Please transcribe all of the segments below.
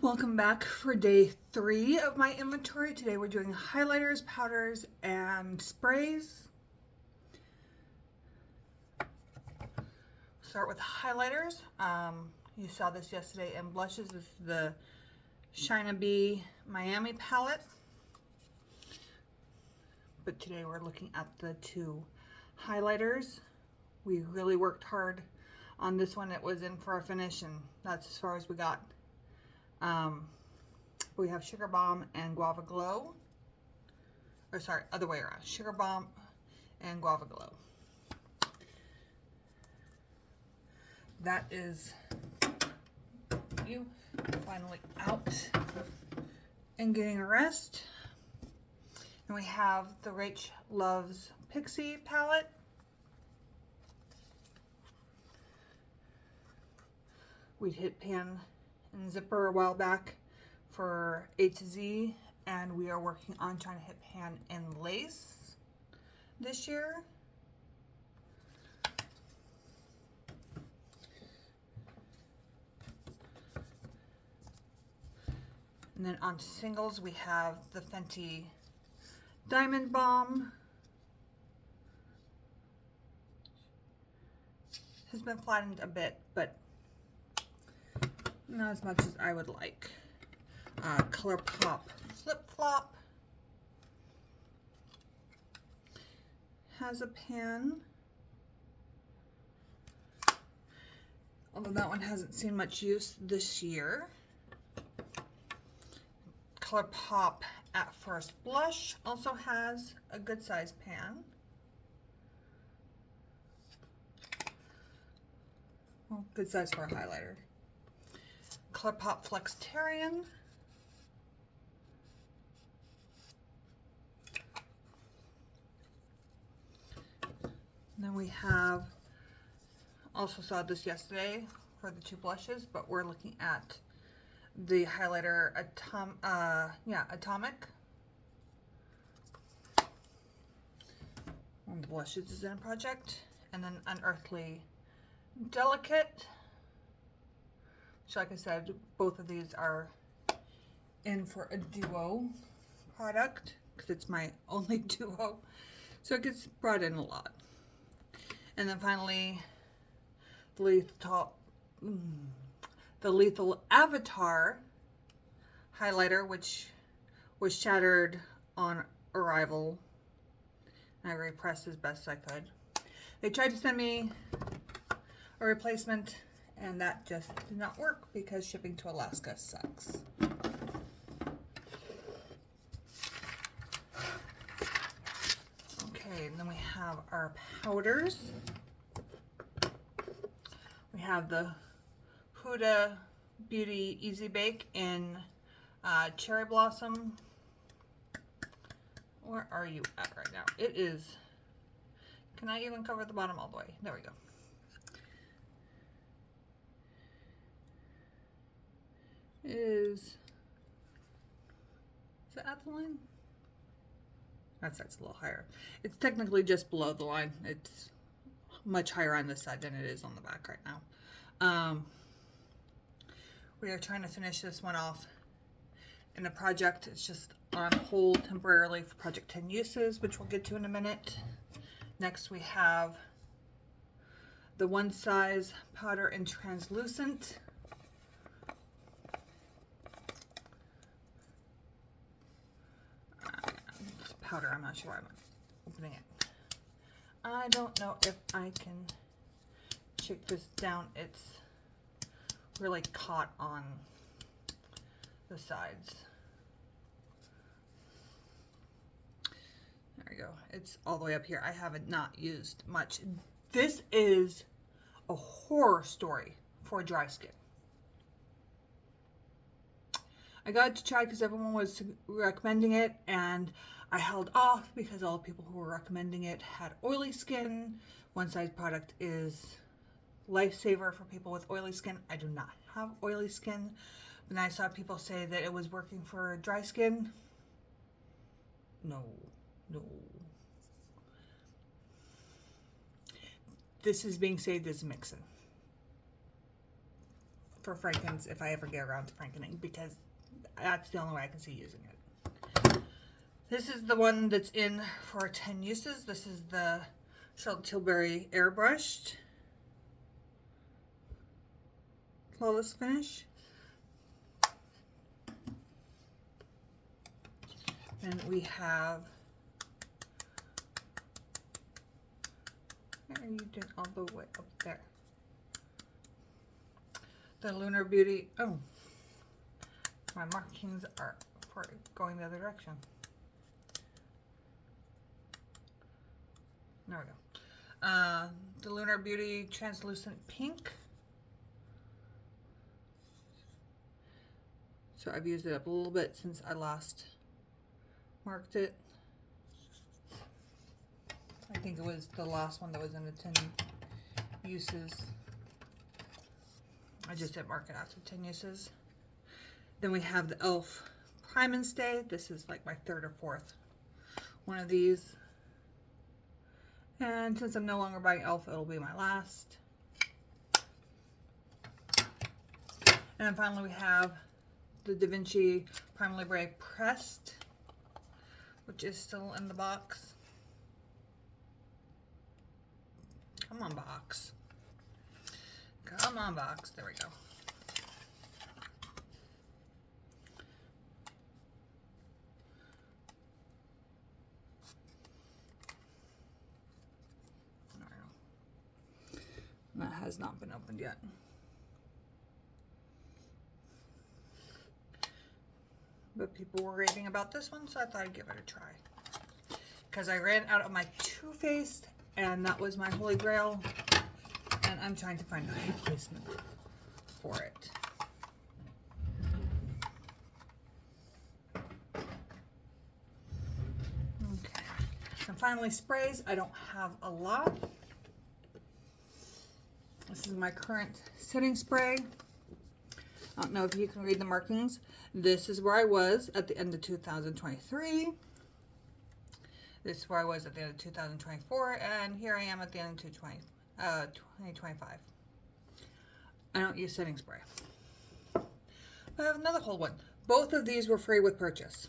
Welcome back for day 3 of my inventory. Today we're doing highlighters, powders, and sprays. Start with highlighters. You saw this yesterday in blushes. This is the Shina B Miami palette. But today we're looking at the 2 highlighters. We really worked hard on this one. It was in for a finish, and that's as far as we got. We have Sugar Bomb and Guava Glow. Or sorry, other way around. Sugar Bomb and Guava Glow. That is you finally out and getting a rest. And we have the Rach Loves Pixie palette. We'd hit pan and zipper a while back for A to Z, and we are working on trying to hit pan in lace this year. And then on to singles, we have the Fenty Diamond Bomb. Has been flattened a bit, but not as much as I would like. ColourPop Flip Flop has a pan, although that one hasn't seen much use this year. ColourPop At First Blush also has a good size pan. Well, good size for a highlighter. ColourPop Flexitarian. And then we have, also saw this yesterday for the 2 blushes, but we're looking at the highlighter Atomic. One of the blushes is in a project. And then Unearthly Delicate. So like I said, both of these are in for a duo product because it's my only duo. So it gets brought in a lot. And then finally, the Lethal Avatar highlighter, which was shattered on arrival. I repressed as best I could. They tried to send me a replacement, and that just did not work because shipping to Alaska sucks. Okay, and then we have our powders. We have the Huda Beauty Easy Bake in Cherry Blossom. Where are you at right now? It is, can I even cover the bottom all the way? There we go. Is it at the line? That's a little higher. It's technically just below the line. It's much higher on this side than it is on the back right now. We are trying to finish this one off in a project. It's just on hold temporarily for Project 10 uses, which we'll get to in a minute. Next we have the One Size powder in translucent. Powder, I'm not sure why I'm opening it. I don't know if I can shake this down. It's really caught on the sides. There we go. It's all the way up here. I haven't not used much. This is a horror story for dry skin. I got to try because everyone was recommending it, and I held off because all the people who were recommending it had oily skin. One Size product is lifesaver for people with oily skin. I do not have oily skin. When I saw people say that it was working for dry skin, no. This is being saved as a mix-in. for Frankens if I ever get around to Frankening, because that's the only way I can see using it. This is the one that's in for 10 uses. This is the Charlotte Tilbury Airbrushed Flawless Finish. And we have, where are you doing all the way up there? The Lunar Beauty, oh, my markings are for going the other direction. There we go. The Lunar Beauty Translucent Pink. So I've used it up a little bit since I last marked it. I think it was the last one that was in the 10 uses. I just didn't mark it after 10 uses. Then we have the e.l.f. Prime and Stay. This is like my third or fourth one of these. And since I'm no longer buying e.l.f., it'll be my last. And then finally we have the Da Vinci Prime Libre Pressed, which is still in the box. Come on, box. Come on, box. There we go. That has not been opened yet. But people were raving about this one, so I thought I'd give it a try. Because I ran out of my Too Faced, and that was my holy grail. And I'm trying to find a replacement for it. Okay. And finally, sprays. I don't have a lot. This is my current setting spray. I don't know if you can read the markings. This is where I was at the end of 2023. This is where I was at the end of 2024. And here I am at the end of 2025. I don't use setting spray. But I have another whole one. Both of these were free with purchase.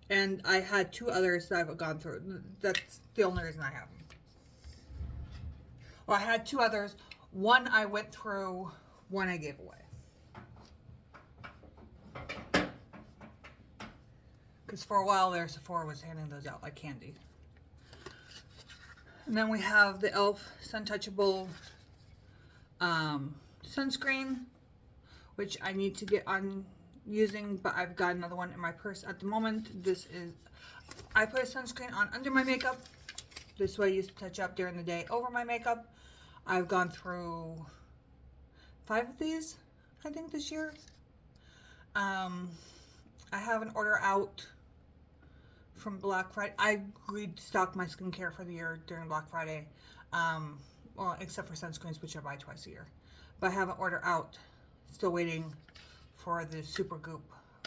And I had two others that I've gone through. That's the only reason I have them. Well, I had two others. One I went through, one I gave away. Because for a while there, Sephora was handing those out like candy. And then we have the e.l.f. Suntouchable sunscreen, which I need to get on using, but I've got another one in my purse at the moment. This is, I put a sunscreen on under my makeup. This way I used to touch up during the day over my makeup. I've gone through 5 of these, I think, this year. I have an order out from Black Friday. I restocked my skincare for the year during Black Friday. Well, except for sunscreens, which I buy twice a year. But I have an order out. Still waiting for the Super Goop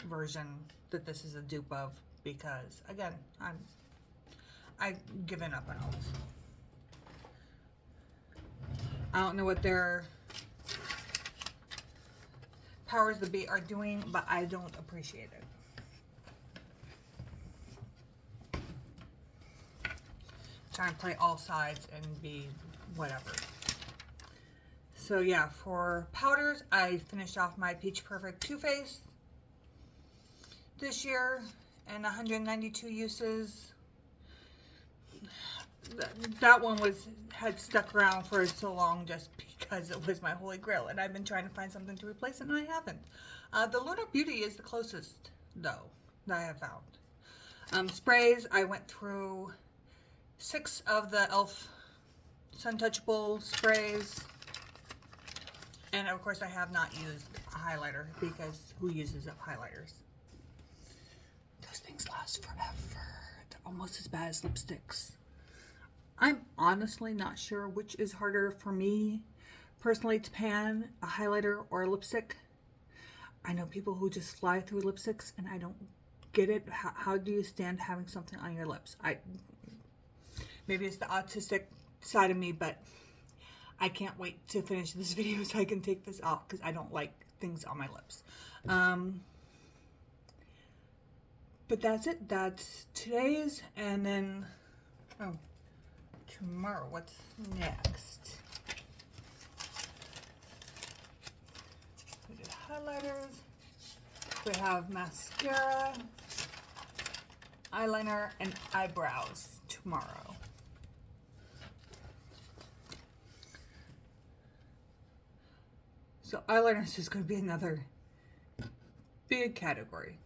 version that this is a dupe of, because, again, I've given up on those. I don't know what their powers that be are doing, but I don't appreciate it. Trying to play all sides and be whatever. So yeah, for powders, I finished off my Peach Perfect Too Faced this year and 192 uses. That one had stuck around for so long just because it was my holy grail, and I've been trying to find something to replace it, and I haven't. The Lunar Beauty is the closest, though, that I have found. Sprays, I went through 6 of the e.l.f. Suntouchable sprays, and of course I have not used a highlighter, because who uses up highlighters? Those things last forever. They're almost as bad as lipsticks. I'm honestly not sure which is harder for me personally to pan, a highlighter or a lipstick. I know people who just fly through lipsticks, and I don't get it. How do you stand having something on your lips? Maybe it's the autistic side of me, but I can't wait to finish this video so I can take this off because I don't like things on my lips. But that's it. That's today's, and then, oh, tomorrow, what's next? We did highlighters. We have mascara, eyeliner, and eyebrows tomorrow. So eyeliner is just going to be another big category.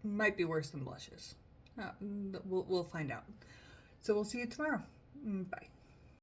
Might be worse than blushes. We'll find out. So we'll see you tomorrow. Bye.